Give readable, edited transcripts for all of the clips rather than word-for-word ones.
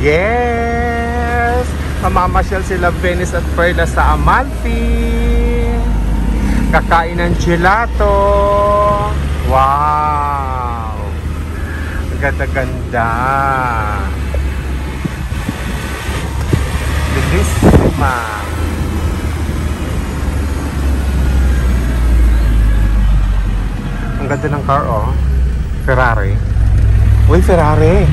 Yes! Mamamasyal sila Venice at Perla sa Amalfi. Kakain ng gelato. Wow! Ganda-ganda. Bellissima. Ang ganda ng car, oh. Ferrari. Uy, Ferrari.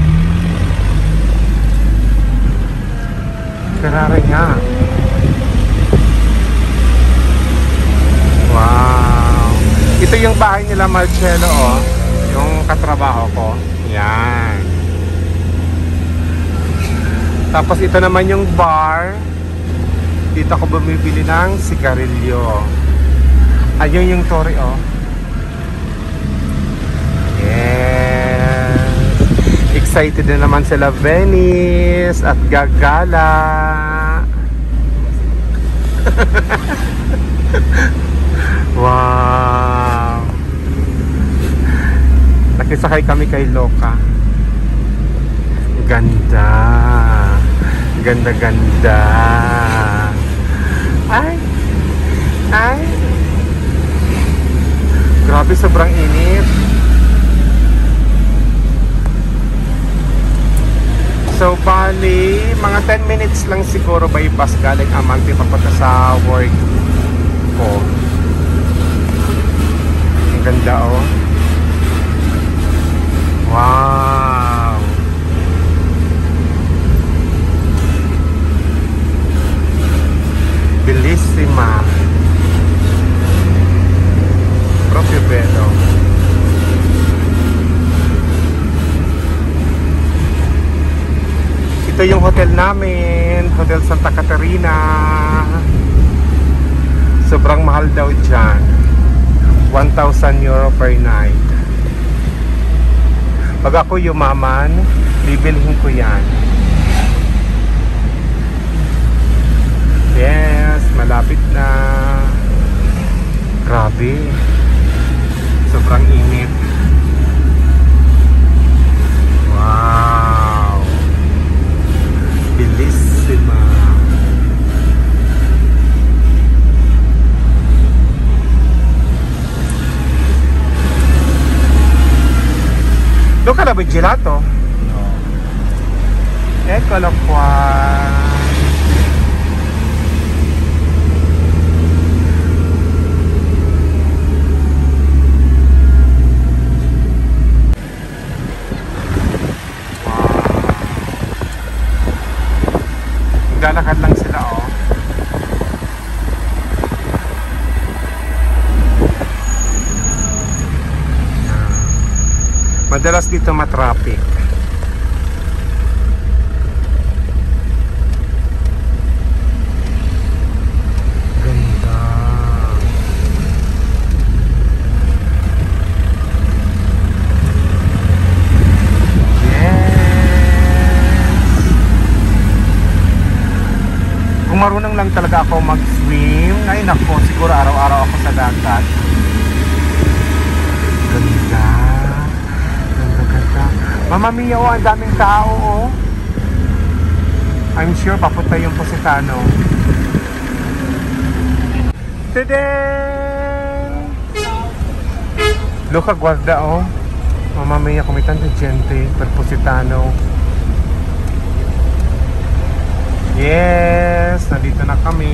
Ferrari nga. Wow. Ito yung bahay nila Marcello, oh. Yung katrabaho ko. Yan. Tapos ito naman yung bar. Dito ako bumibili ng sigarilyo. Ayun yung Torre, oh. Yes. Excited na naman sila Venice at gagala. Wow. Nakisakay kami kay Loka. Ganda. Ganda-ganda. Ay. Ay. Grabe, sobrang init. So, bali, mga 10 minutes lang siguro by bus galing Amalfi papunta sa work ko. Ang ganda, oh. Wow! Bellissima. Proprio bello. Ito yung hotel namin, Hotel Santa Caterina. Sobrang mahal daw dyan. 1,000 euro per night. Pag ako yumaman, bibilhin ko yan. Yes, malapit na. Grabe. Sobrang init. Wow. Bellissima. Doon ka na ba gelato? No. Eccolo qua. Naglalakad lang sila, oh. Madalas dito matraffic. Ganda. Kung marunong lang talaga ako mag-swim, ay nako, siguro araw-araw ako sa dagat. Ganda. Ganda-ganda. Mamma Mia, oh, ang daming tao, oh. I'm sure papunta yung Positano. Tadaan! Luca, guarda, oh. Mamma Mia, come tanta gente per Positano. Yes, nandito na kami.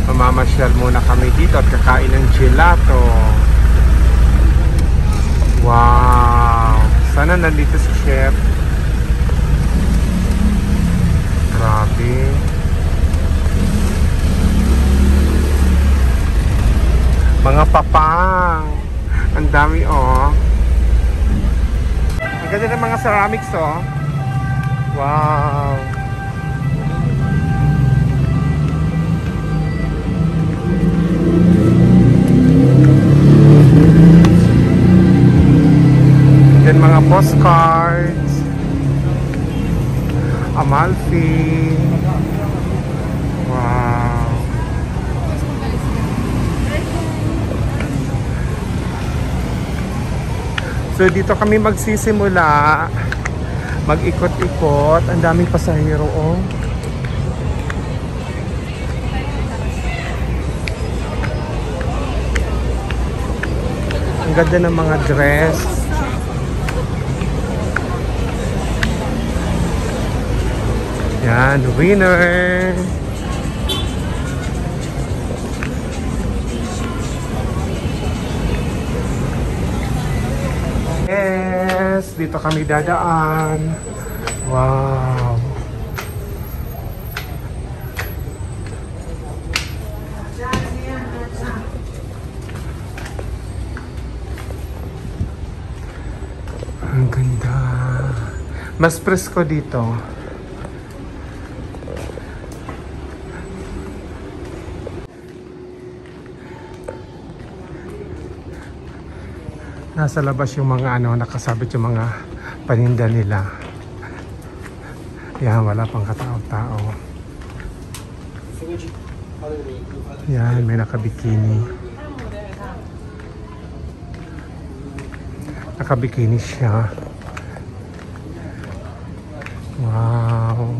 Mamamasyal muna kami dito at kakain ng gelato. Wow! Sana nandito si Chef. Grabe. Mga papang. Ang dami, oh. Ang ganda ng mga ceramics, oh. Wow! Then mga postcards, Amalfi. Wow! So dito kami magsisimula mag-ikot-ikot. Ang daming pasahero, oh. Ang ganda ng mga dress. Yan, winner. Yes, dito kami dadaan. Wow. Ang ganda. Mas presko dito. Nasa labas yung mga nakasabit yung mga paninda nila. Yan, wala pang katao-tao. Yan, may nakabikini. Nakabikini siya. Wow.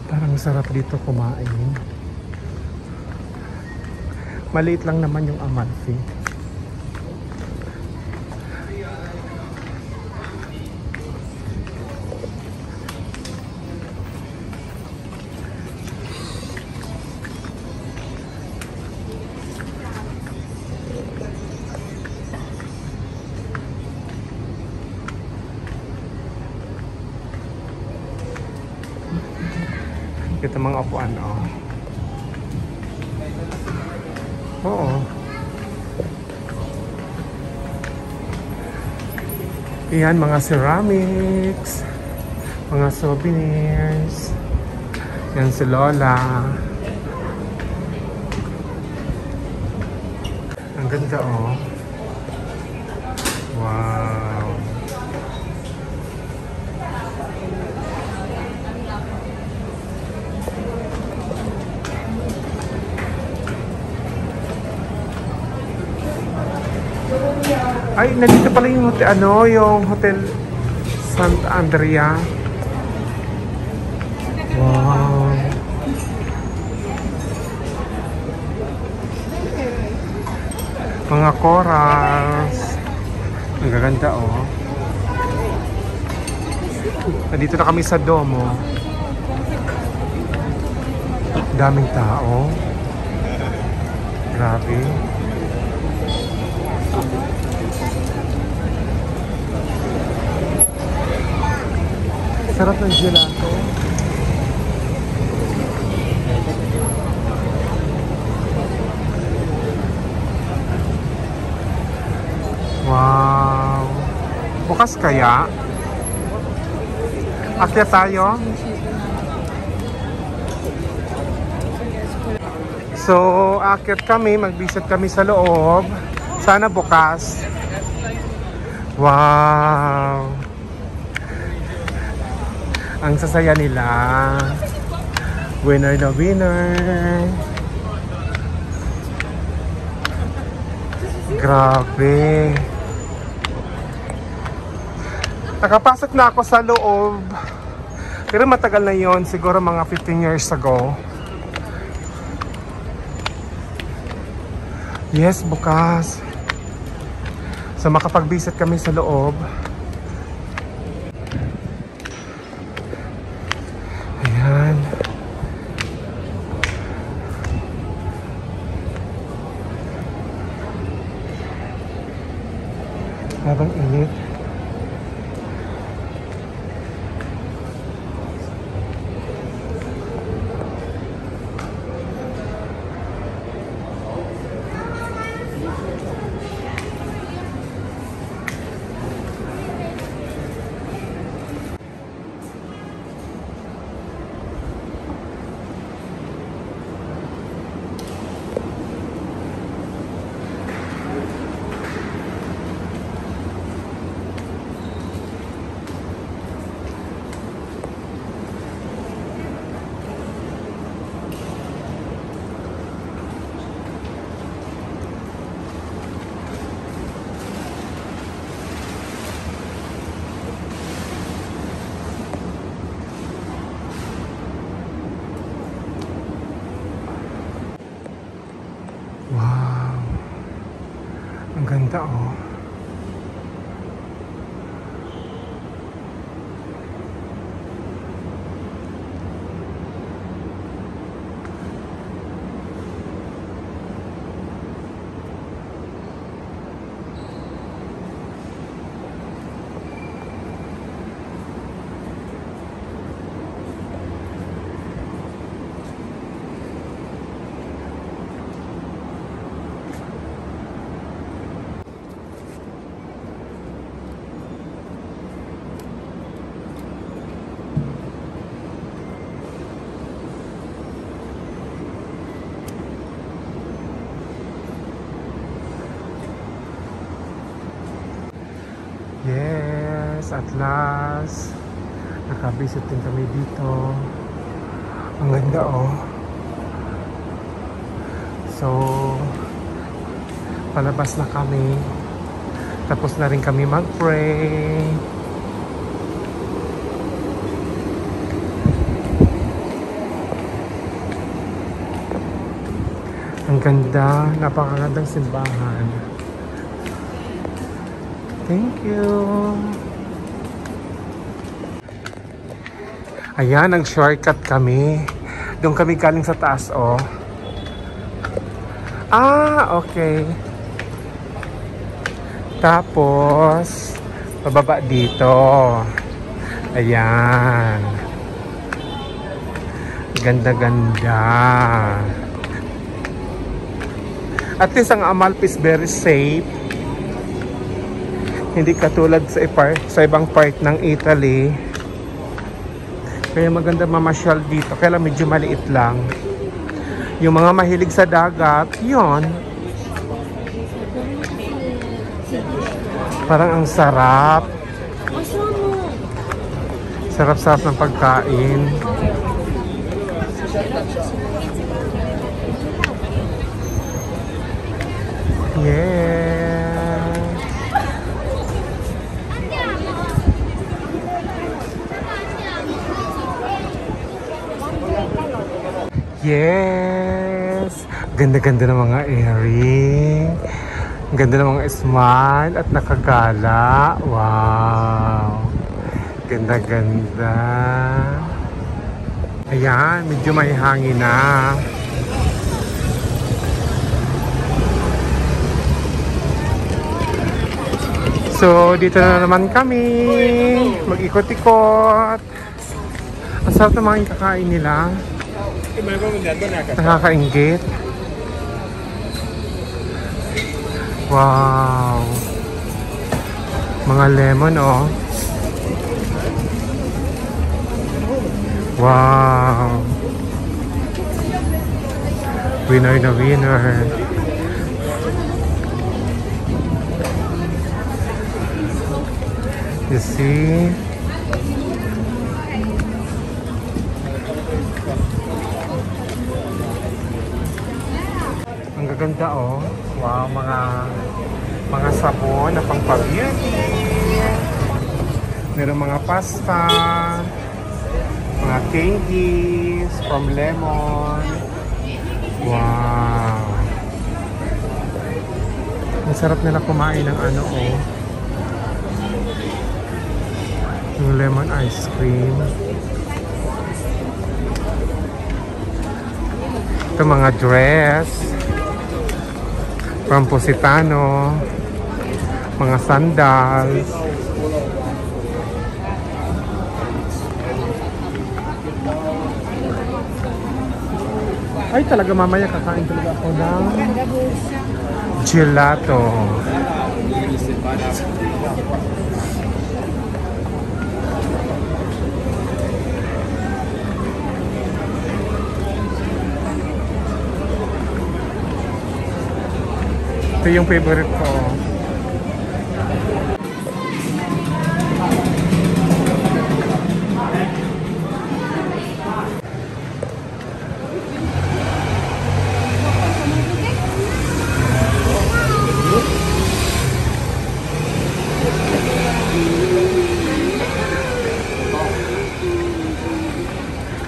Parang sarap dito kumain. Maliit lang naman yung Amalfi. Ito mga upuan, oh. Oo. Yan, mga ceramics, mga souvenirs. Yan si Lola. Ang ganda, oh. Wow. Ay, nandito pala yung hotel, yung Hotel Santa Andrea. Wow. Mga corals. Ang gaganda, oh. Nandito na kami sa Domo. Daming tao. Grabe. Sarap ng gelato. Wow. Bukas kaya? Akyat tayo? So, akyat kami. Mag-visit kami sa loob. Sana bukas. Wow. Ang sasaya nila. Winner na winner. Grabe. Nakapasok na ako sa loob. Pero matagal na yon, siguro mga 15 years ago. Yes, bukas. So makapag-visit kami sa loob. Ayan. Habang init. Wow. Ang ganda oh. Yes, at last nakabisit din kami dito. Ang ganda oh. So palabas na kami. Tapos na rin kami mag-pray. Ang ganda, napakagandang simbahan. Thank you. Ayan, ang shortcut kami. Doon kami galing sa taas, oh. Ah, okay. Tapos, pababa dito. Ayan. Ganda-ganda. At least ang Amalfi is very safe. Hindi katulad sa ibang part ng Italy. Kaya maganda mamasyal dito. Kaya lang medyo maliit lang. Yung mga mahilig sa dagat, yon. Parang ang sarap. Sarap-sarap ng pagkain. Yeah. Yes! Ganda-ganda ng mga earring. Ganda ng mga smile at nakagala. Wow! Ganda-ganda. Ayan, medyo may hangin na. So, dito na naman kami. Mag-ikot-ikot. Ang sarap ng mga kakain nila. Nakakainggit. Wow. Mga lemon, oh. Wow. Winner na winner. You see? Ang gaganda oh. Wow, mga sabon na pang-beauty. Meron mga pasta, mga candies from lemon. Wow. Ang sarap nila kumain ng ano oh. Yung lemon ice cream. Ito mga dress from Positano, mga sandals. Ay talaga mamaya kakain talaga ako ng gelato. Ito yung favorite ko.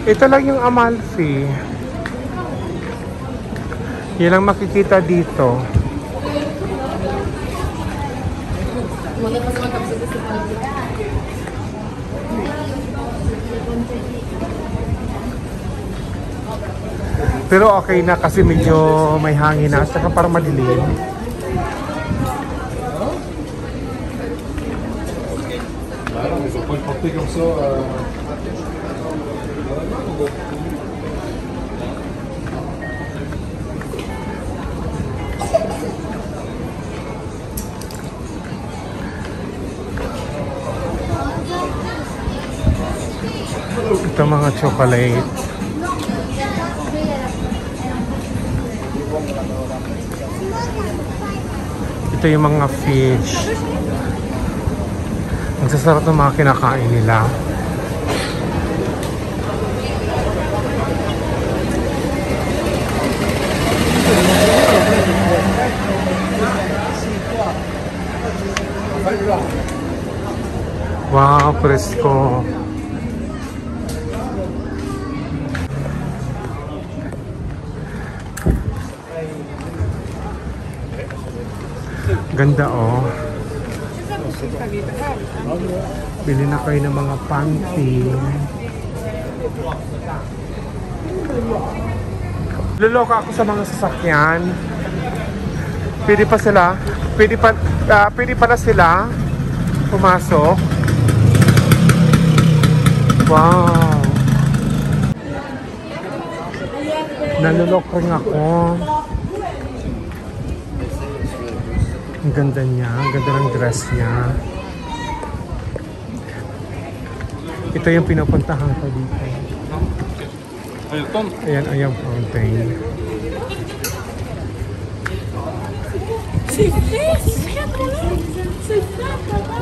Ito lang yung Amalfi. Yan ang makikita dito. Pero okay na kasi medyo may hangin na at saka parang madilim. Ito mga chocolate. Ito yung mga fish. Ang sasarap ng mga kinakain nila. Wow, presko. Ganda oh. Bili na kayo ng mga panty. Luloko ako sa mga sasakyan. Pwede pa sila, pwede pala sila pumasok. Wow. Nalulok rin ako. Ang ganda niya, ang ganda ng dress niya. Ito yung pinupuntahan ko dito. Ayan, ayan fountain.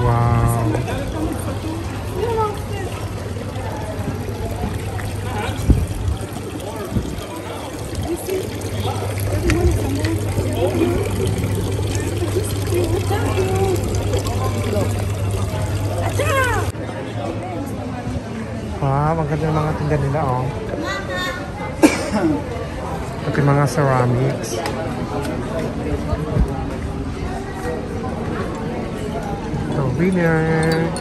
Wow. Wow, ang ganda ng mga tinda nila, oh. Pati mga ceramics. Ito, winner.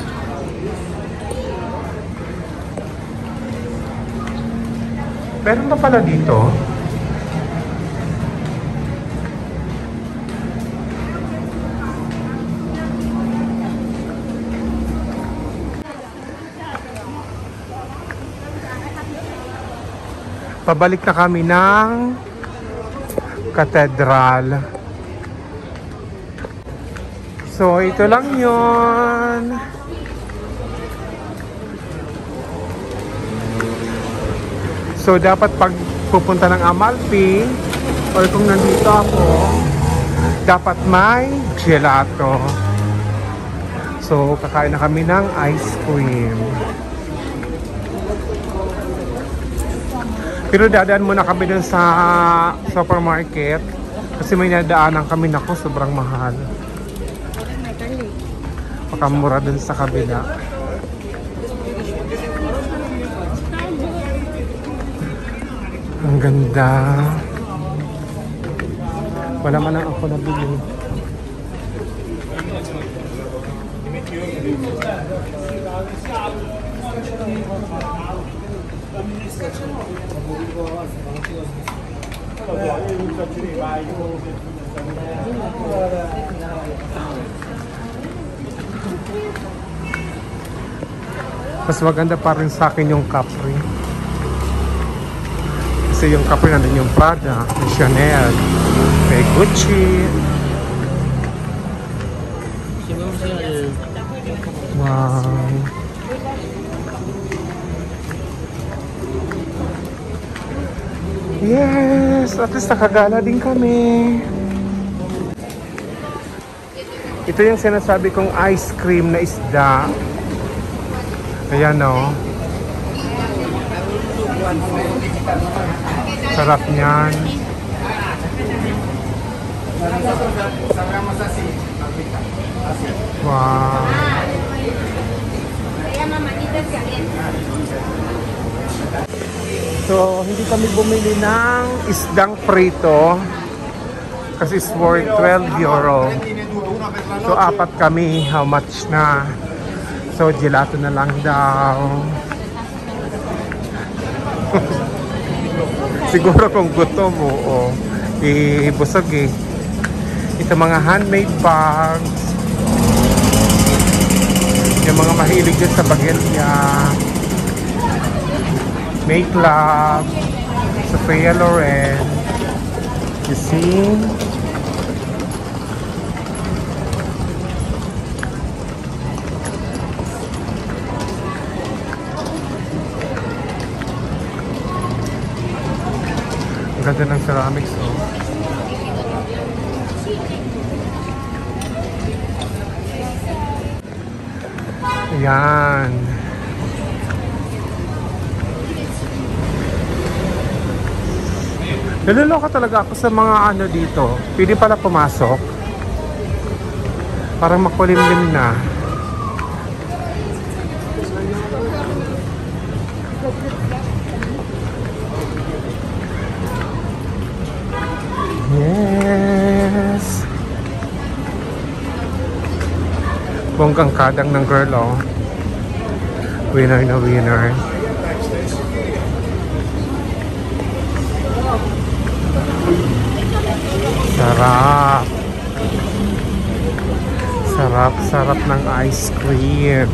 Meron ba pala dito? Pabalik na kami ng katedral. So, ito lang yun. So, dapat pag pupunta ng Amalfi, or kung nandito ako, dapat may gelato. So, kakain na kami ng ice cream. Pero dadaan muna kami dun sa supermarket kasi may nadaanan kami, nako, sobrang mahal. Pakamura dun sa kabila. Ang ganda. Wala man lang ako nabili. Mas maganda pa rin sa akin yung Capri. Kasi yung Capri nandun yung Prada, may Chanel, may Gucci. Wow. Yes, at least nakagala din kami. Ito yung sinasabi kong ice cream na isda. Ayan o. Sarap niyan. Wow. So, hindi kami bumili ng isdang prito Kasi it's worth 12 euro. So, apat kami. How much na? So, gelato na lang daw. Siguro kung gutom mo, busog eh. Ito mga handmade bags. Yung mga mahilig din sa bagelya. Make Love. Sophia Loren. You see? Ang ganda ng ceramics, oh. Ayan. Naloloka talaga ako sa mga ano dito. Pwede pala pumasok. Parang makulimlim na. Yes. Bonggang kadang ng girl, oh. Winner na winner. Sarap. Sarap ng ice cream.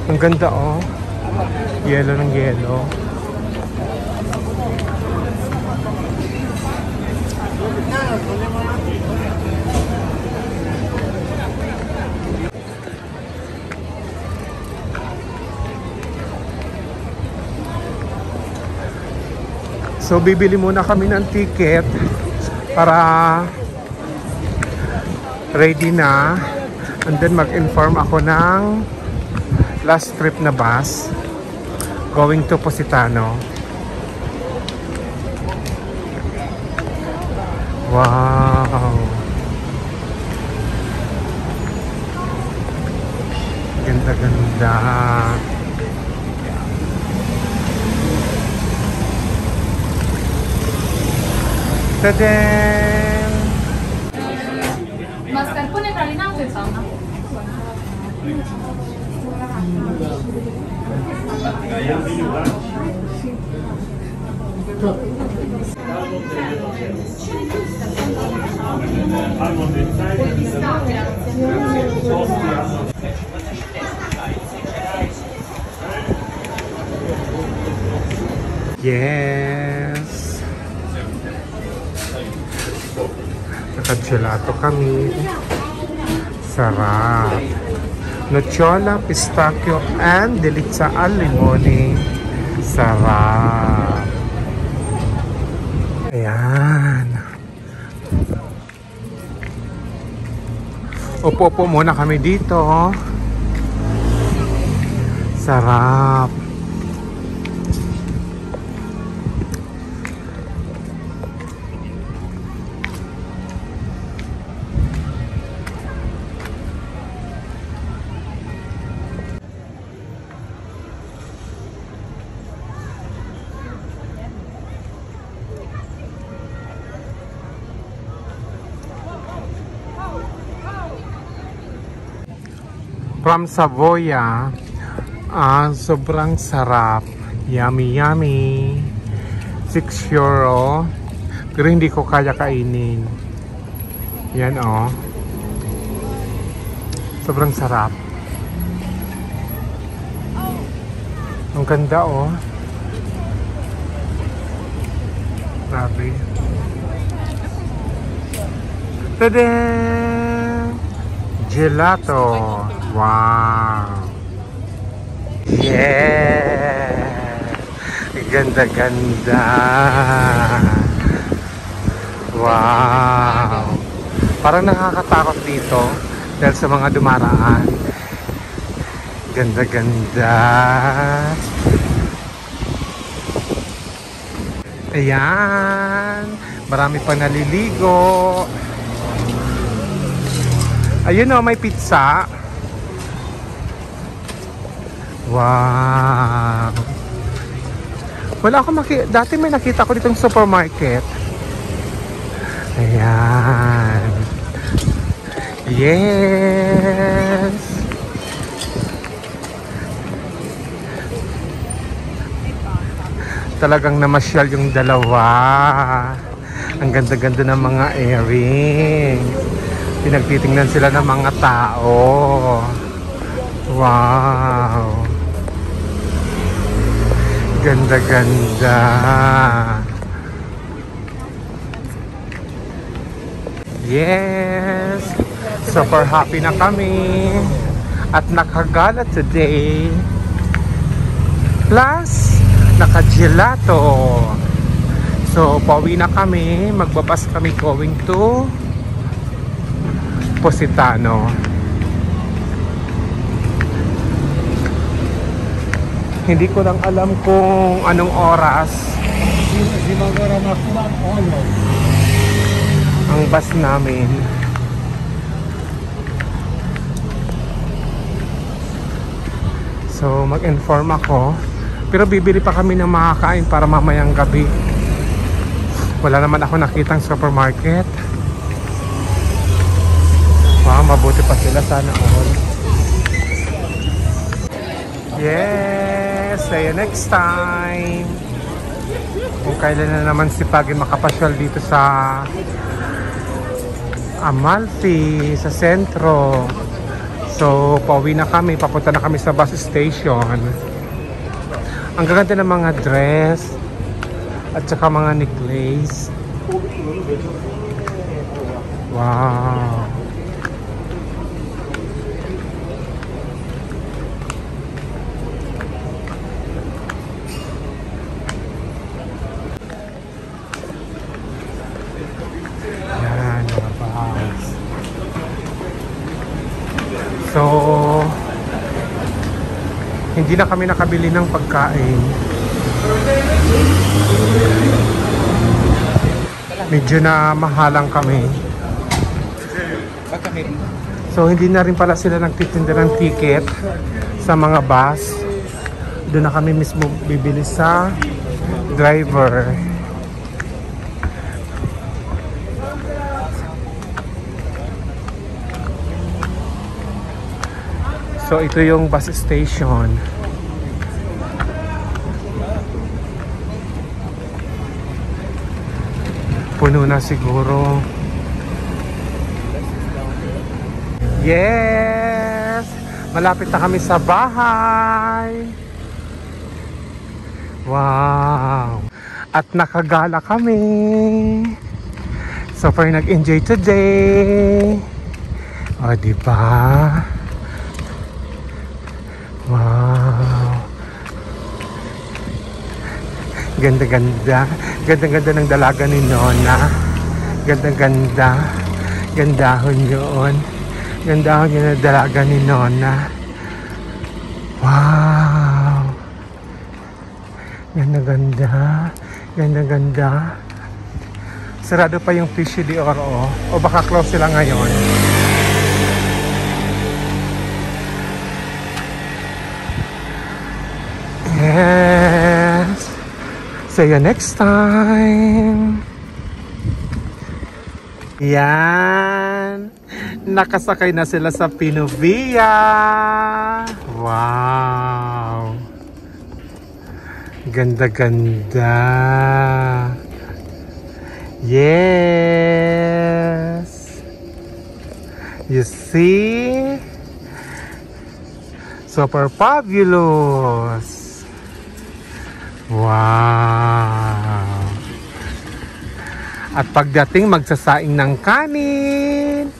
Ang ganda, oh. Yelo ng yelo. So, bibili muna kami ng ticket para ready na. And then mag-inform ako ng last trip na bus going to Positano. Wow! Ganda-ganda. Ta-da! Mascarpone pralinante sauna. Yes. Naka-gelato kami. Sarap. Nocciola, pistachio, and delizia al limone. Sarap. Ayan. Upo-upo muna kami dito. Sarap. From Savoia, sobrang sarap. Yummy, yummy. 6 euro. Pero hindi ko kaya kainin. Yan, oh. Sobrang sarap. Ang ganda, oh. Grabe. Tada! Gelato. Wow! Yeah! Ganda-ganda! Wow! Parang nakakatakot dito dahil sa mga dumaraan. Ganda-ganda. Ayan. Marami pa naliligo. Ayun o, may pizza. Wow. Wala akong dati may nakita ko ditong supermarket. Ayan. Yes. Talagang namasyal yung dalawa. Ang ganda-ganda ng mga earrings. Pinagtitingnan sila ng mga tao. Wow. Ganda-ganda. Yes. Super happy na kami. At nakagala today. Plus, naka-gelato. So, pauwi na kami. Magbabas kami going to Positano. Hindi ko lang alam kung anong oras ang bus namin. So, mag-inform ako. Pero bibili pa kami ng makakain para mamayang gabi. Wala naman ako nakitang supermarket. Wow, mabuti pa sila, sana all. Yes, see you next time. Kung kailan na naman si Pagi makapasyal dito sa Amalfi, sa sentro. So, pauwi na kami, papunta na kami sa bus station. Ang gaganda ng mga dress at saka mga necklace. Wow. So, hindi na kami nakabili ng pagkain. Medyo na mahalang kami. So, hindi na rin pala sila nagtitinda ng ticket sa mga bus. Doon na kami mismo bibili sa driver. So, ito yung bus station. Puno na siguro. Yes! Malapit na kami sa bahay. Wow! At nakagala kami. So, far nag-enjoy today. O, diba? Wow. Ganda-ganda. Ganda-ganda ng dalaga ni Nona. Ganda-ganda. Gandahon yun. Gandahon yun ng dalaga ni Nona. Wow. Ganda-ganda. Ganda-ganda. Sarado pa yung Fishy de Oro. O baka close sila ngayon. Yes. See you next time. Yan. Nakasakay na sila sa Pinovia. Wow. Ganda-ganda. Yes. You see? Super fabulous. Wow! At pagdating magsasaing ng kanin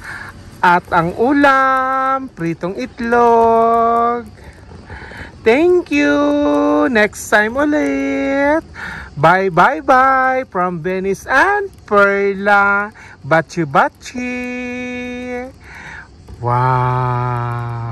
at ang ulam, pritong itlog. Thank you! Next time ulit! Bye bye bye from Venice and Perla. Bachi bachi! Wow!